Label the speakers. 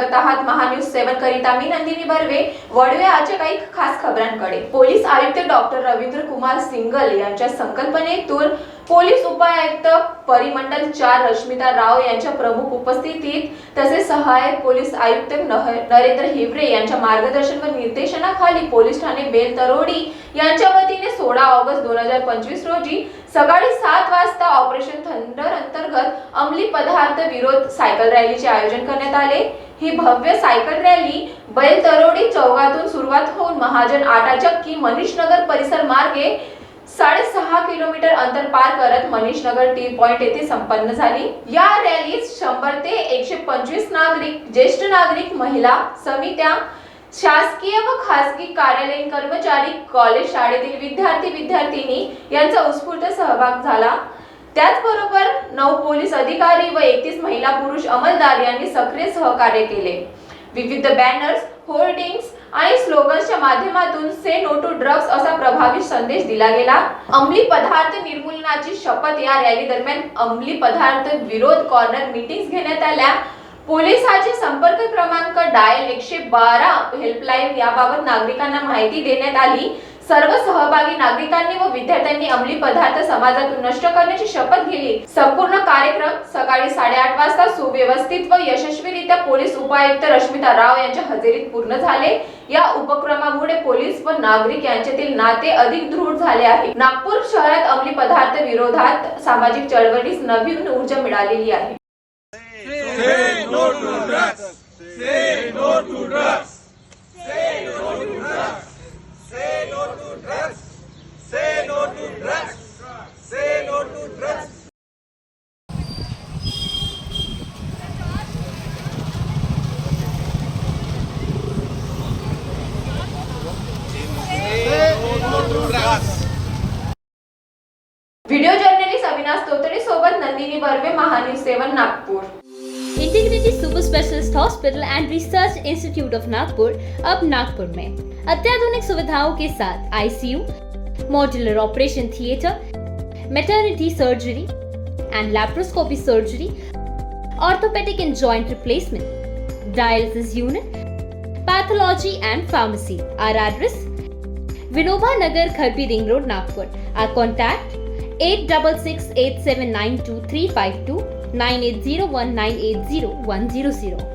Speaker 1: बघत आहात महान्यूज 7 करिता मी नंदिनी बर्वे. वळूया आजच्या काही खास खबरांकडे. पोलीस आयुक्त डॉक्टर रवींद्र कुमार सिंगल यांच्या संकल्पनेतून पोलीस उपायुक्त परिमंडल 4 रश्मिता राव यांच्या प्रमुख उपस्थितीत तसेच सहाय्यक पोलीस आयुक्त नरेंद्र हिवरे यांच्या मार्गदर्शन व निर्देशनाखाली पोलीस ठाणे बेल तरोडी यांच्या वतीने 16 ऑगस्ट 2025 रोजी सकाळी 7 वाजता ऑपरेशन थंडर अंतर्गत अंमली पदार्थ विरोध सायकल रॅलीचे आयोजन करण्यात आले. ही भव्य सायकल रॅली बैल तरोडी चौकातून सुरुवात होऊन महाजन आटाचक्की मनीषनगर परिसर मार्गे 6.5 किलोमीटर अंतर पार करत मनीषनगर टी पॉइंट येथे संपन्न झाली. या रॅलीत 100 ते 125 नागरिक, ज्येष्ठ नागरिक, महिला, समित्या, शासकीय व खासगी कार्यालयीन कर्मचारी, कॉलेज शाळेतील विद्यार्थी विद्यार्थिनी यांचा उत्स्फूर्त सहभाग झाला. त्याचबरोबर 9 पोलीस अधिकारी व 31 महिला पुरुष अंमलदार यांनी सक्रिय सहकार्य केले. विविध बॅनर्स, होर्डिंग्स आणि स्लोगन्सच्या माध्यमातून से नो टू ड्रग्स असा प्रभावी संदेश दिला गेला. अंमली पदार्थ निर्मूलनाची शपथ या रॅली दरम्यान अंमली पदार्थ विरोध कॉर्नर मीटिंग्स घेण्यात आल्या. पोलिसांचे संपर्क क्रमांक डायल 112 हेल्पलाईन याबाबत नागरिकांना माहिती देण्यात आली. सर्व सहभागी नागरिकांनी व विद्यार्थ्यांनी अंमली पदार्थ समाजातून नष्ट करण्याची शपथ घेतली. संपूर्ण कार्यक्रम सकाळी 8:30 वाजता सुव्यवस्थित व यशस्वीरित्या पोलीस उपायुक्त रश्मिता राव यांच्या हजेरीत पूर्ण झाले. या उपक्रमामुळे पोलीस व नागरिक यांच्यातील नाते अधिक दृढ झाले आहे. नागपूर शहरात अंमली पदार्थ विरोधात सामाजिक चळवळीस नवीन ऊर्जा मिळालेली आहे.
Speaker 2: Say no to drugs. Say no to drugs. Say no to drugs. Say no to drugs. Say no to drugs. Say no to drugs. Say no to drugs.
Speaker 1: Video journalist Avinash Totade सोबत Nandini Barve, Mahanews 7 Nagpur.
Speaker 3: Integrated super specialist hospital and research institute of Nagpur अब नागपुर में अत्याधुनिक सुविधाओं के साथ ICU, modular operation theatre, maternity surgery and laparoscopy surgery, orthopaedic and joint replacement, dialysis unit, pathology and pharmacy. Our address Vinoba Nagar, Kharbi ring road, Nagpur. Our contact 8668792352 9801980100.